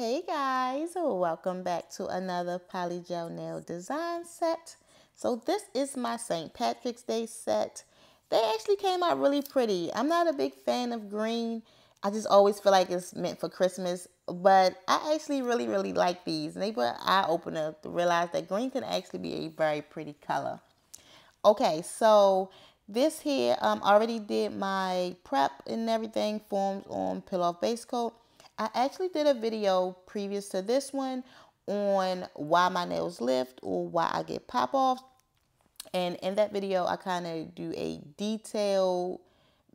Hey guys, welcome back to another Polygel nail design set. So this is my St. Patrick's Day set. They actually came out really pretty. I'm not a big fan of green. I just always feel like it's meant for Christmas, but I actually really like these. And they were an eye opener to realize that green can actually be a very pretty color. Okay, so this here, already did my prep and everything, forms on peel off base coat. I actually did a video previous to this one on why my nails lift or why I get pop offs. And in that video, I kind of do a detailed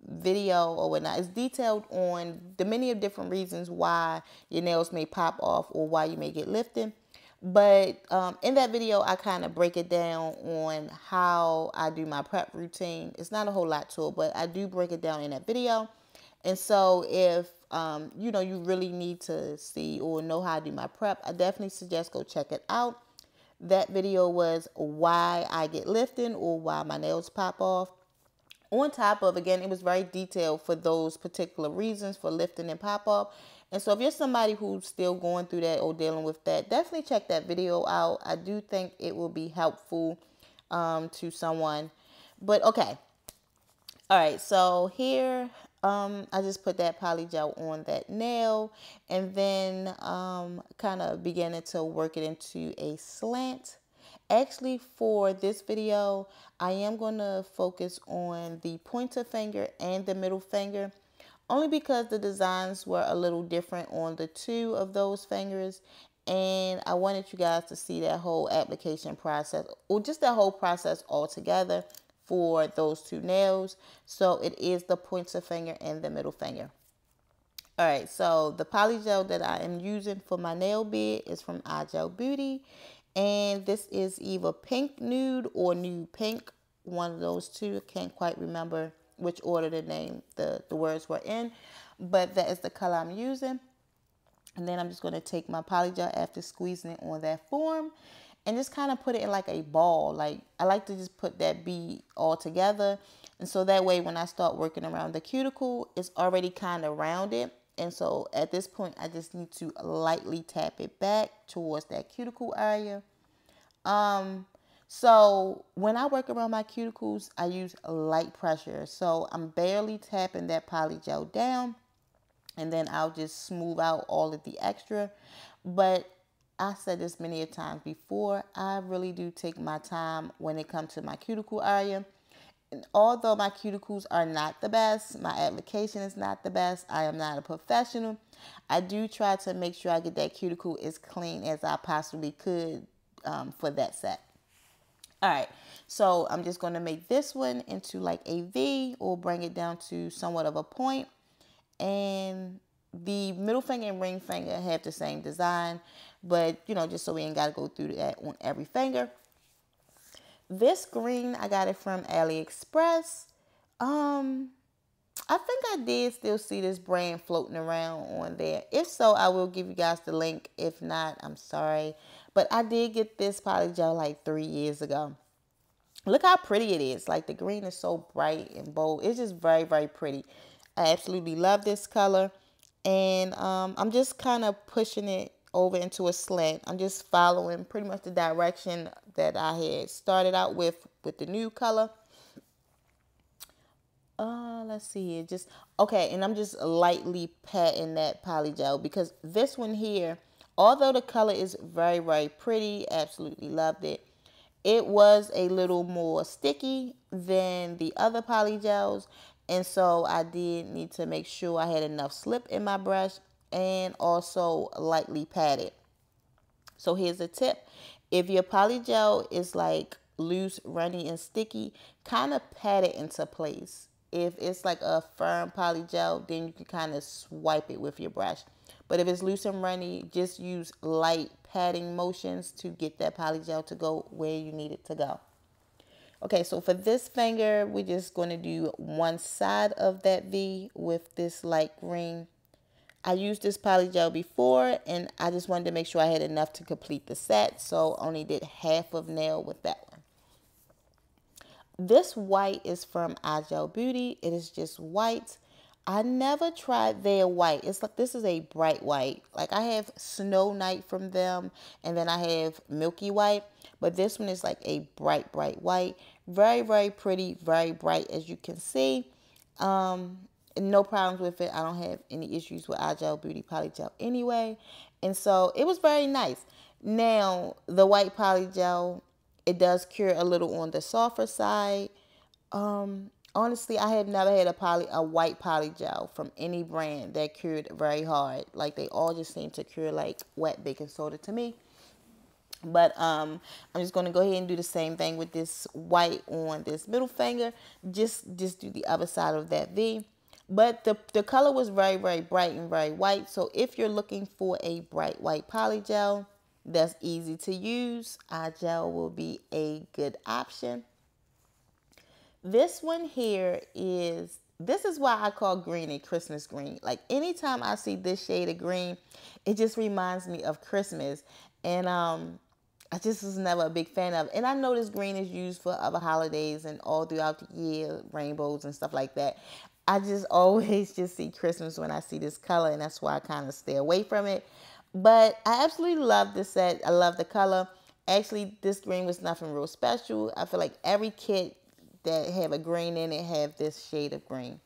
video or whatnot. It's detailed on the many of different reasons why your nails may pop off or why you may get lifted. But in that video, I kind of break it down on how I do my prep routine. It's not a whole lot to it, but I do break it down in that video. And so if, you really need to see or know how I do my prep, I definitely suggest go check it out. That video was why I get lifting or why my nails pop off. On top of, again, it was very detailed for those particular reasons for lifting and pop off. And so if you're somebody who's still going through that or dealing with that, definitely check that video out. I do think it will be helpful to someone. But okay. All right, so here I just put that polygel on that nail and then kind of beginning to work it into a slant. Actually, for this video, I am going to focus on the pointer finger and the middle finger, only because the designs were a little different on the two of those fingers. And I wanted you guys to see that whole application process, or just that whole process altogether for those two nails. So it is the pointer finger and the middle finger. All right, so the polygel that I am using for my nail bed is from iGel Beauty. And this is either pink nude or nude pink, one of those two. I can't quite remember which order the words were in, but that is the color I'm using. And then I'm just going to take my polygel after squeezing it on that form and just kind of put it in like a ball. Like I like to just put that bead all together. And so that way when I start working around the cuticle, it's already kind of rounded. And so at this point, I just need to lightly tap it back towards that cuticle area. So when I work around my cuticles, I use light pressure. So I'm barely tapping that polygel down, and then I'll just smooth out all of the extra. But I said this many a times before, I really do take my time when it comes to my cuticle area. And although my cuticles are not the best, my application is not the best, I am not a professional, I do try to make sure I get that cuticle as clean as I possibly could for that set. All right, so I'm just going to make this one into like a V or bring it down to somewhat of a point. And the middle finger and ring finger have the same design, but just so we ain't got to go through that on every finger. This green, I got it from AliExpress. I think I did still see this brand floating around on there. If so, I will give you guys the link. If not, I'm sorry. But I did get this polygel like 3 years ago. Look how pretty it is. Like the green is so bright and bold. It's just very pretty. I absolutely love this color. And I'm just kind of pushing it over into a slant. I'm just following pretty much the direction that I had started out with the nude color. Let's see here. Okay, and I'm just lightly patting that polygel because this one here, although the color is very pretty, absolutely loved it. It was a little more sticky than the other polygels, and so I did need to make sure I had enough slip in my brush and also lightly pat it. So here's a tip. If your polygel is like loose, runny, and sticky, kind of pat it into place. If it's like a firm polygel, then you can kind of swipe it with your brush. But if it's loose and runny, just use light patting motions to get that polygel to go where you need it to go. Okay, so for this finger, we're just going to do one side of that V with this light green. I used this polygel before, and I just wanted to make sure I had enough to complete the set, so only did half of nail with that one. This white is from iGel Beauty. It is just white. I never tried their white. It's like this is a bright white. Like I have Snow Night from them, and then I have Milky White. But this one is like a bright, bright white. Very, very pretty, very bright as you can see. No problems with it. I don't have any issues with iGel Beauty Polygel anyway. And so it was very nice. Now, the white polygel, it does cure a little on the softer side. Honestly, I have never had a white polygel from any brand that cured very hard. Like they all just seem to cure like wet baking soda to me. But I'm just going to go ahead and do the same thing with this white on this middle finger. Just do the other side of that V. But the color was very, very bright and very white. So if you're looking for a bright white polygel that's easy to use, iGel will be a good option. This one here this is why I call green a Christmas green. Like anytime I see this shade of green, it just reminds me of Christmas. And I just was never a big fan of it. And I know this green is used for other holidays and all throughout the year, rainbows and stuff like that. I just always just see Christmas when I see this color, and that's why I kind of stay away from it. But I absolutely love this set. I love the color. Actually, this green was nothing real special. I feel like every kit that have a green in it have this shade of green.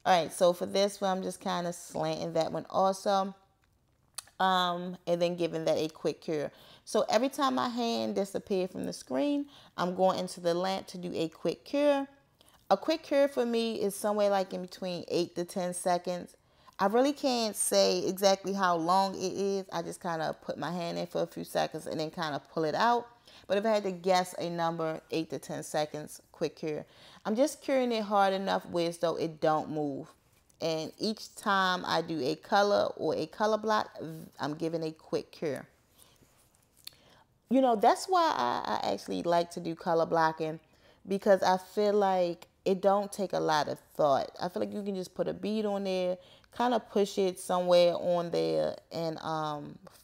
All right, so for this one, I'm just kind of slanting that one also. And then giving that a quick cure. So every time my hand disappears from the screen, I'm going into the lamp to do a quick cure. A quick cure for me is somewhere like in between 8 to 10 seconds. I really can't say exactly how long it is. I just kind of put my hand in for a few seconds and then kind of pull it out. But if I had to guess a number, 8 to 10 seconds, quick cure. I'm just curing it hard enough where as though it don't move. And each time I do a color or a color block, I'm giving a quick cure. You know, that's why I actually like to do color blocking, because I feel like it don't take a lot of thought. I feel like you can just put a bead on there, kind of push it somewhere on there and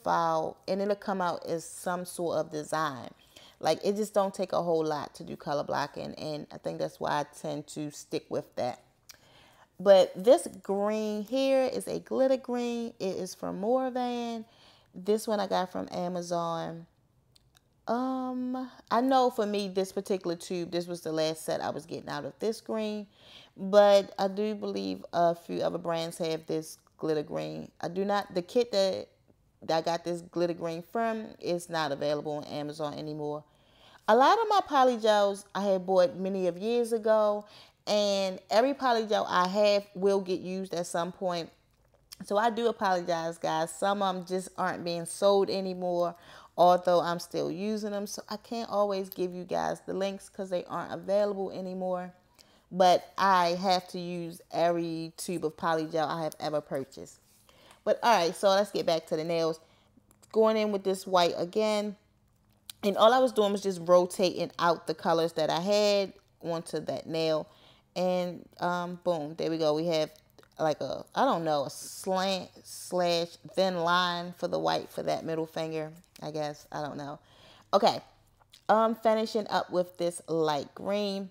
file, and it'll come out as some sort of design. Like it just don't take a whole lot to do color blocking, and I think that's why I tend to stick with that. But this green here is a glitter green. It is from Morvan. This one I got from Amazon. I know for me, this particular tube, this was the last set I was getting out of this green. But I do believe a few other brands have this glitter green. I do not, the kit that I got this glitter green from is not available on Amazon anymore. A lot of my polygels I had bought many of years ago, and every polygel I have will get used at some point. So I do apologize, guys. Some of them just aren't being sold anymore, although I'm still using them. So I can't always give you guys the links because they aren't available anymore. But I have to use every tube of polygel I have ever purchased. But all right, so let's get back to the nails. Going in with this white again. And all I was doing was just rotating out the colors that I had onto that nail. And boom, there we go. We have like a, I don't know, a slant / thin line for the white for that middle finger, I guess. I don't know. Okay, finishing up with this light green.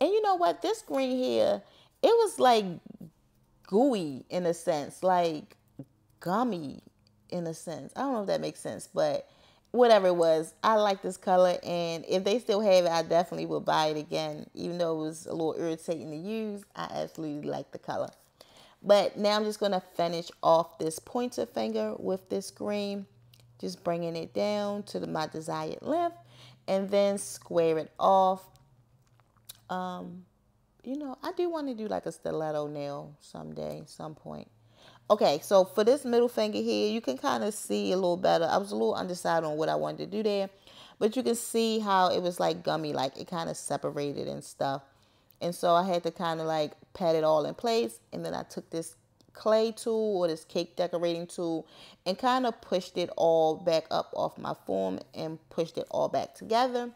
And you know what? This green here, it was like gooey in a sense, like gummy in a sense. I don't know if that makes sense, but whatever it was, I like this color, and if they still have it, I definitely will buy it again. Even though it was a little irritating to use, I absolutely like the color. But now I'm just going to finish off this pointer finger with this green, just bringing it down to my desired length, and then square it off. You know, I do want to do like a stiletto nail someday, some point. Okay, so for this middle finger here, you can kind of see a little better. I was a little undecided on what I wanted to do there, but you can see how it was like gummy, like it kind of separated and stuff. And so I had to kind of like pat it all in place, and then I took this clay tool or this cake decorating tool and kind of pushed it all back up off my form and pushed it all back together,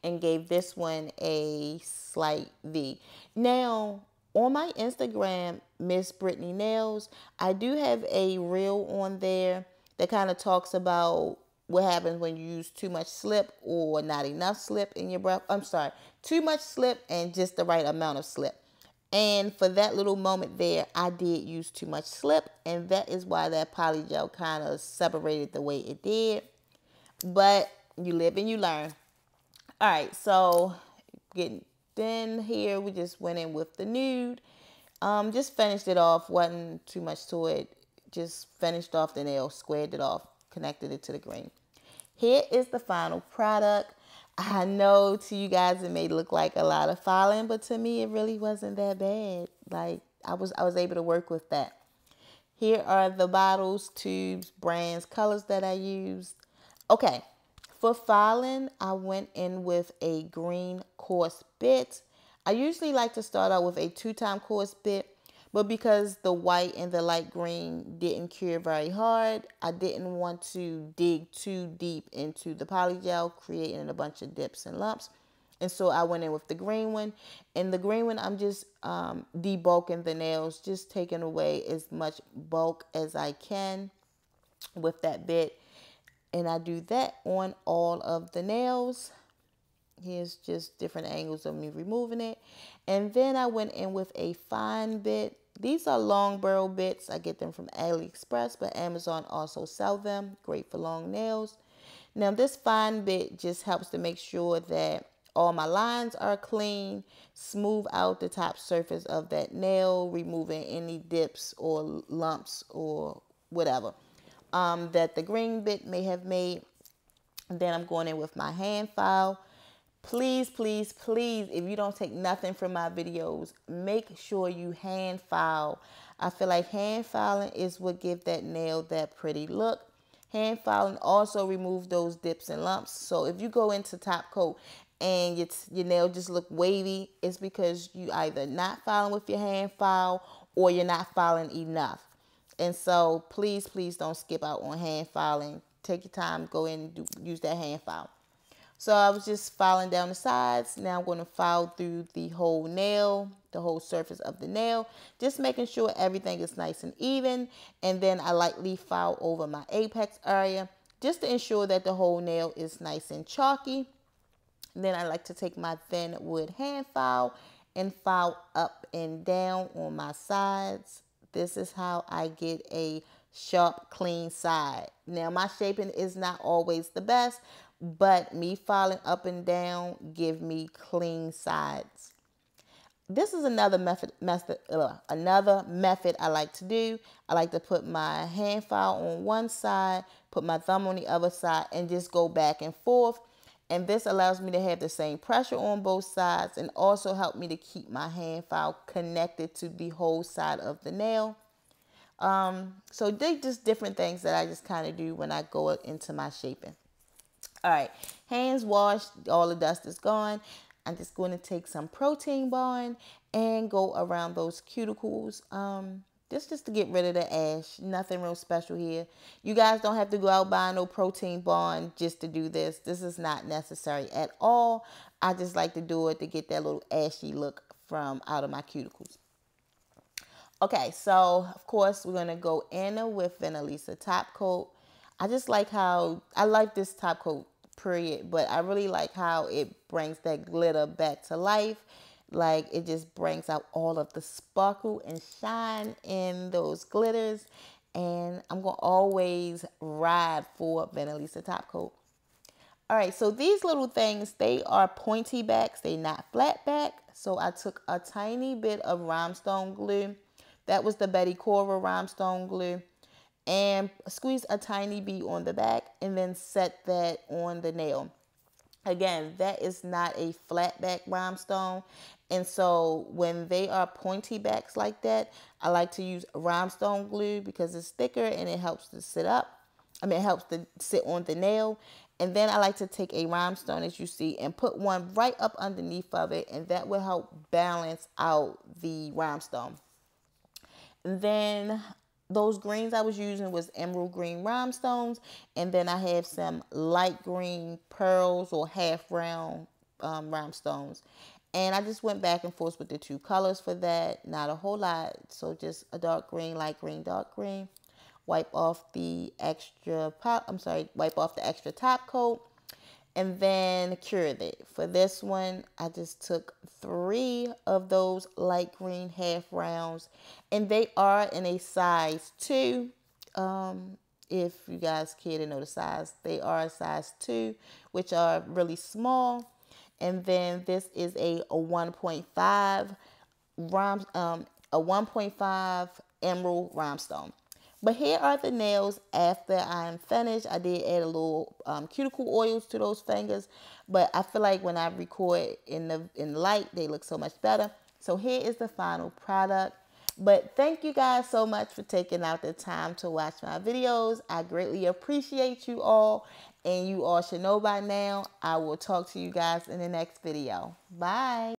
and gave this one a slight V. Now, on my Instagram, Msbrittenynails, I do have a reel on there that kind of talks about what happens when you use too much slip or not enough slip in your breath. I'm sorry, too much slip and just the right amount of slip. And for that little moment there, I did use too much slip, and that is why that polygel kind of separated the way it did. But you live and you learn. All right, so getting then here, we just went in with the nude. Just finished it off, wasn't too much to it. Just finished off the nail, squared it off, connected it to the green. Here is the final product. I know to you guys it may look like a lot of filing, but to me it really wasn't that bad. Like I was able to work with that. Here are the bottles, tubes, brands, colors that I used. Okay, for filing, I went in with a green coarse bit. I usually like to start out with a 2-time coarse bit, but because the white and the light green didn't cure very hard, I didn't want to dig too deep into the polygel, creating a bunch of dips and lumps. And so I went in with the green one. And the green one, I'm just debulking the nails, just taking away as much bulk as I can with that bit. And I do that on all of the nails. Here's just different angles of me removing it. And then I went in with a fine bit. These are long burl bits. I get them from AliExpress, but Amazon also sell them. Great for long nails. Now this fine bit just helps to make sure that all my lines are clean, smooth out the top surface of that nail, removing any dips or lumps or whatever that the green bit may have made. And then I'm going in with my hand file. Please, please, please, if you don't take nothing from my videos, make sure you hand file. I feel like hand filing is what gives that nail that pretty look. Hand filing also remove those dips and lumps. So if you go into top coat and your nail just look wavy, it's because you either not filing with your hand file or you're not filing enough. And so please, please don't skip out on hand filing. Take your time, go in and use that hand file. So I was just filing down the sides. Now I'm going to file through the whole nail, the whole surface of the nail, just making sure everything is nice and even. And then I lightly file over my apex area just to ensure that the whole nail is nice and chalky. And then I like to take my thin wood hand file and file up and down on my sides. This is how I get a sharp, clean side. Now my shaping is not always the best, but me filing up and down give me clean sides. This is another method I like to do. I like to put my hand file on one side, put my thumb on the other side, and just go back and forth. And this allows me to have the same pressure on both sides and also help me to keep my hand file connected to the whole side of the nail. So they're just different things that I just kind of do when I go into my shaping. All right, hands washed, all the dust is gone. I'm just going to take some protein bond and go around those cuticles. Just to get rid of the ash. Nothing real special here. You guys don't have to go out buying no protein bond just to do this. This is not necessary at all. I just like to do it to get that little ashy look from out of my cuticles. Okay, so of course we're going to go in with Vanillisa top coat. I just like how, I like this top coat period, but I really like how it brings that glitter back to life. Like it just brings out all of the sparkle and shine in those glitters. And I'm going to always ride for Vanillisa top coat. All right, so these little things, they are pointy backs. They're not flat back. So I took a tiny bit of rhinestone glue. That was the Betty Cora rhinestone glue. And squeeze a tiny bit on the back and then set that on the nail. Again, that is not a flat back rhinestone. And so when they are pointy backs like that, I like to use rhinestone glue because it's thicker and it helps to sit up. It helps to sit on the nail. And then I like to take a rhinestone, as you see, and put one right up underneath of it. And that will help balance out the rhinestone. And then those greens I was using was emerald green rhinestones. And then I have some light green pearls or half round rhinestones. And I just went back and forth with the two colors for that. Not a whole lot. So just a dark green, light green, dark green. Wipe off the extra top coat. and then cured it. For this one, I just took 3 of those light green half rounds, and they are in a size 2. If you guys care to know the size, they are a size 2, which are really small. And then this is a 1.5 a 1.5 emerald rhinestone. But here are the nails after I'm finished. I did add a little cuticle oils to those fingers, but I feel like when I record in the light, they look so much better. So here is the final product. But thank you guys so much for taking out the time to watch my videos. I greatly appreciate you all, and you all should know by now, I will talk to you guys in the next video. Bye.